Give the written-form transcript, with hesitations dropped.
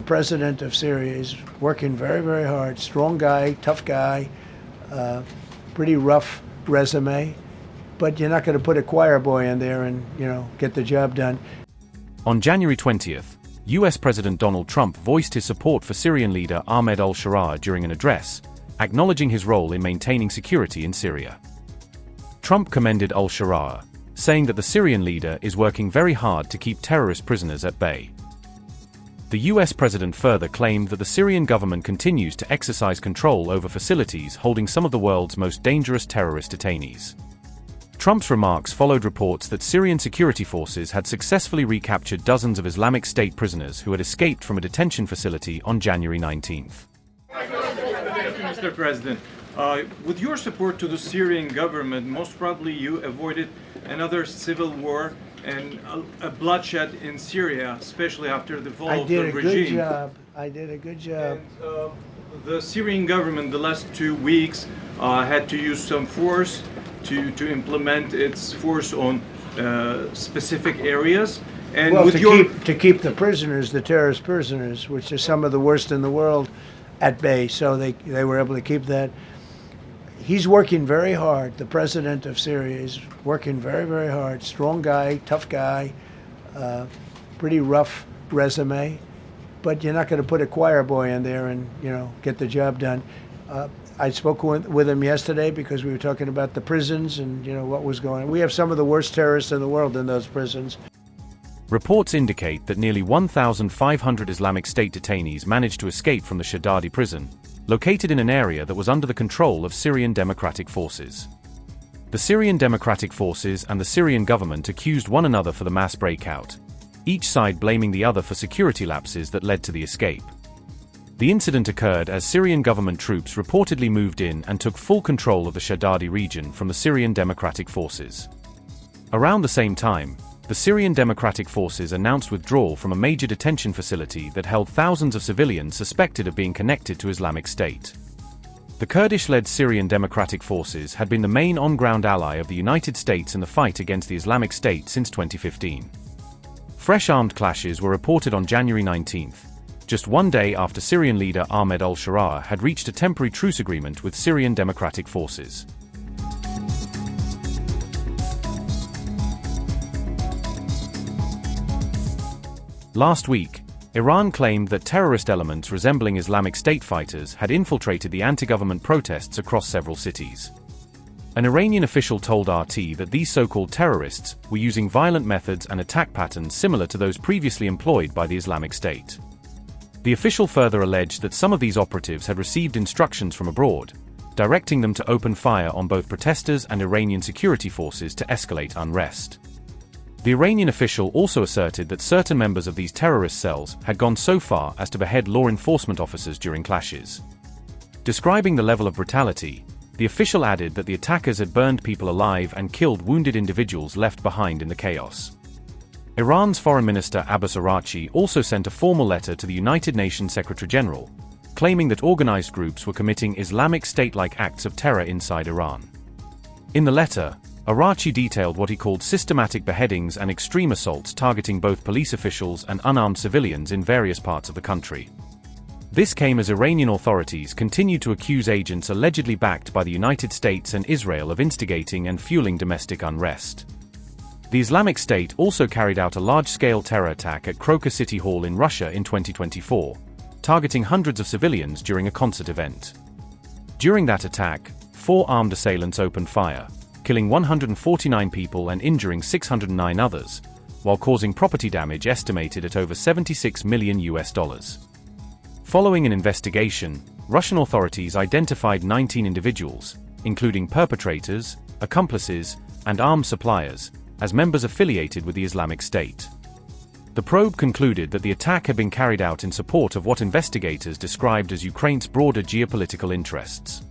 president of Syria is working very, very hard. Strong guy, tough guy, pretty rough resume. But you're not going to put a choir boy in there and, get the job done. On January 20th, US President Donald Trump voiced his support for Syrian leader Ahmed Al-Sharaa during an address, acknowledging his role in maintaining security in Syria. Trump commended Al-Sharaa, saying that the Syrian leader is working very hard to keep terrorist prisoners at bay. The US president further claimed that the Syrian government continues to exercise control over facilities holding some of the world's most dangerous terrorist detainees. Trump's remarks followed reports that Syrian security forces had successfully recaptured dozens of Islamic State prisoners who had escaped from a detention facility on January 19th. Mr. President, with your support to the Syrian government, most probably you avoided another civil war and a bloodshed in Syria, especially after the fall of the regime. I did a good job. And, the Syrian government, the last 2 weeks, had to use some force to implement its force on specific areas. And well, with to keep the prisoners, the terrorist prisoners, which are some of the worst in the world, at bay. So they were able to keep that. He's working very hard. The president of Syria is working very, very hard. Strong guy, tough guy, pretty rough resume. But you're not going to put a choir boy in there and, get the job done. I spoke with him yesterday because we were talking about the prisons and, what was going on. We have some of the worst terrorists in the world in those prisons. Reports indicate that nearly 1,500 Islamic State detainees managed to escape from the Shaddadi prison, located in an area that was under the control of Syrian Democratic Forces. The Syrian Democratic Forces and the Syrian government accused one another for the mass breakout, each side blaming the other for security lapses that led to the escape. The incident occurred as Syrian government troops reportedly moved in and took full control of the Shaddadi region from the Syrian Democratic Forces. Around the same time, the Syrian Democratic Forces announced withdrawal from a major detention facility that held thousands of civilians suspected of being connected to Islamic State. The Kurdish-led Syrian Democratic Forces had been the main on-ground ally of the United States in the fight against the Islamic State since 2015. Fresh armed clashes were reported on January 19th, just 1 day after Syrian leader Ahmed Al-Sharaa had reached a temporary truce agreement with Syrian Democratic Forces. Last week, Iran claimed that terrorist elements resembling Islamic State fighters had infiltrated the anti-government protests across several cities. An Iranian official told RT that these so-called terrorists were using violent methods and attack patterns similar to those previously employed by the Islamic State. The official further alleged that some of these operatives had received instructions from abroad, directing them to open fire on both protesters and Iranian security forces to escalate unrest. The Iranian official also asserted that certain members of these terrorist cells had gone so far as to behead law enforcement officers during clashes. Describing the level of brutality, the official added that the attackers had burned people alive and killed wounded individuals left behind in the chaos. Iran's Foreign Minister Abbas Araghchi also sent a formal letter to the United Nations Secretary-General, claiming that organized groups were committing Islamic State-like acts of terror inside Iran. In the letter, Araghchi detailed what he called systematic beheadings and extreme assaults targeting both police officials and unarmed civilians in various parts of the country. This came as Iranian authorities continued to accuse agents allegedly backed by the United States and Israel of instigating and fueling domestic unrest. The Islamic State also carried out a large-scale terror attack at Raqqa City Hall in Russia in 2024, targeting hundreds of civilians during a concert event. During that attack, 4 armed assailants opened fire, killing 149 people and injuring 609 others, while causing property damage estimated at over $76 million. Following an investigation, Russian authorities identified 19 individuals, including perpetrators, accomplices, and arms suppliers, as members affiliated with the Islamic State. The probe concluded that the attack had been carried out in support of what investigators described as Ukraine's broader geopolitical interests.